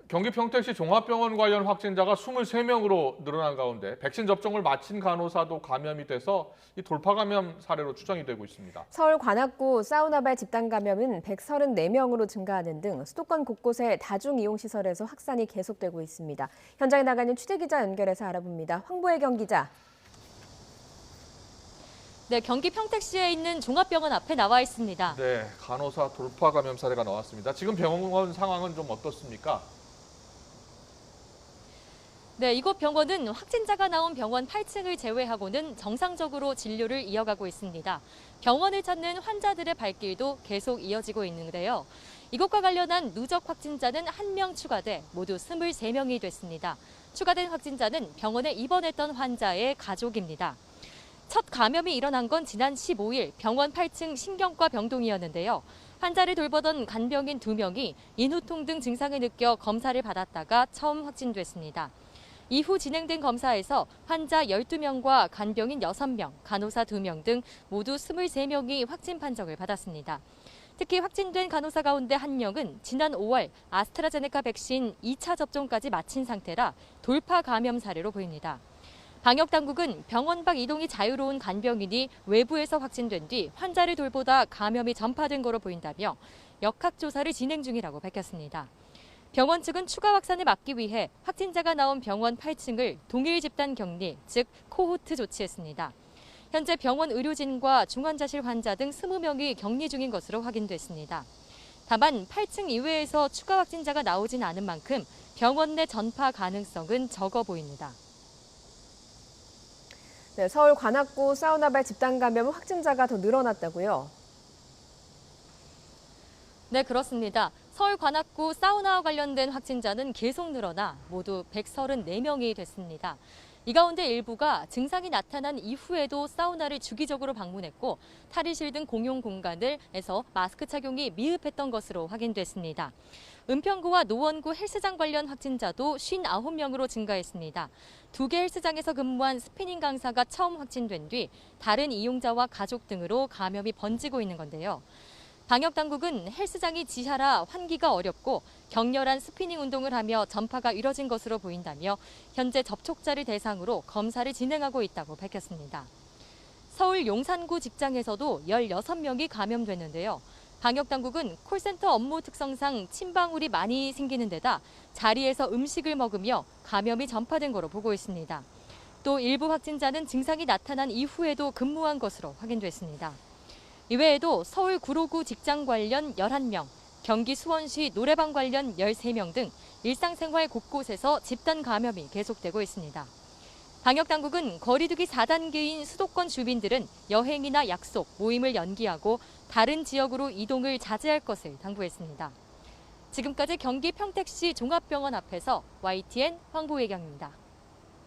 경기 평택시 종합병원 관련 확진자가 23명으로 늘어난 가운데 백신 접종을 마친 간호사도 감염이 돼서 이 돌파 감염 사례로 추정이 되고 있습니다. 서울 관악구 사우나발 집단 감염은 134명으로 증가하는 등 수도권 곳곳의 다중이용시설에서 확산이 계속되고 있습니다. 현장에 나가는 취재기자 연결해서 알아봅니다. 황보혜경 기자. 네, 경기 평택시에 있는 종합병원 앞에 나와 있습니다. 네, 간호사 돌파 감염 사례가 나왔습니다. 지금 병원 상황은 좀 어떻습니까? 네, 이곳 병원은 확진자가 나온 병원 8층을 제외하고는 정상적으로 진료를 이어가고 있습니다. 병원을 찾는 환자들의 발길도 계속 이어지고 있는데요. 이것과 관련한 누적 확진자는 1명 추가돼 모두 23명이 됐습니다. 추가된 확진자는 병원에 입원했던 환자의 가족입니다. 첫 감염이 일어난 건 지난 15일 병원 8층 신경과 병동이었는데요. 환자를 돌보던 간병인 2명이 인후통 등 증상을 느껴 검사를 받았다가 처음 확진됐습니다. 이후 진행된 검사에서 환자 12명과 간병인 6명, 간호사 2명 등 모두 23명이 확진 판정을 받았습니다. 특히 확진된 간호사 가운데 1명은 지난 5월 아스트라제네카 백신 2차 접종까지 마친 상태라 돌파 감염 사례로 보입니다. 방역당국은 병원 밖 이동이 자유로운 간병인이 외부에서 확진된 뒤 환자를 돌보다 감염이 전파된 거로 보인다며 역학조사를 진행 중이라고 밝혔습니다. 병원 측은 추가 확산을 막기 위해 확진자가 나온 병원 8층을 동일 집단 격리, 즉 코호트 조치했습니다. 현재 병원 의료진과 중환자실 환자 등 20명이 격리 중인 것으로 확인됐습니다. 다만 8층 이외에서 추가 확진자가 나오진 않은 만큼 병원 내 전파 가능성은 적어 보입니다. 네, 서울 관악구 사우나발 집단 감염 확진자가 더 늘어났다고요? 네, 그렇습니다. 서울 관악구 사우나와 관련된 확진자는 계속 늘어나 모두 134명이 됐습니다. 이 가운데 일부가 증상이 나타난 이후에도 사우나를 주기적으로 방문했고 탈의실 등 공용 공간에서 마스크 착용이 미흡했던 것으로 확인됐습니다. 은평구와 노원구 헬스장 관련 확진자도 59명으로 증가했습니다. 2개 헬스장에서 근무한 스피닝 강사가 처음 확진된 뒤 다른 이용자와 가족 등으로 감염이 번지고 있는 건데요. 방역당국은 헬스장이 지하라 환기가 어렵고 격렬한 스피닝 운동을 하며 전파가 이뤄진 것으로 보인다며 현재 접촉자를 대상으로 검사를 진행하고 있다고 밝혔습니다. 서울 용산구 직장에서도 16명이 감염됐는데요. 방역당국은 콜센터 업무 특성상 침방울이 많이 생기는 데다 자리에서 음식을 먹으며 감염이 전파된 거로 보고 있습니다. 또 일부 확진자는 증상이 나타난 이후에도 근무한 것으로 확인됐습니다. 이외에도 서울 구로구 직장 관련 11명, 경기 수원시 노래방 관련 13명 등 일상생활 곳곳에서 집단 감염이 계속되고 있습니다. 방역당국은 거리두기 4단계인 수도권 주민들은 여행이나 약속, 모임을 연기하고 다른 지역으로 이동을 자제할 것을 당부했습니다. 지금까지 경기 평택시 종합병원 앞에서 YTN 황보혜경입니다.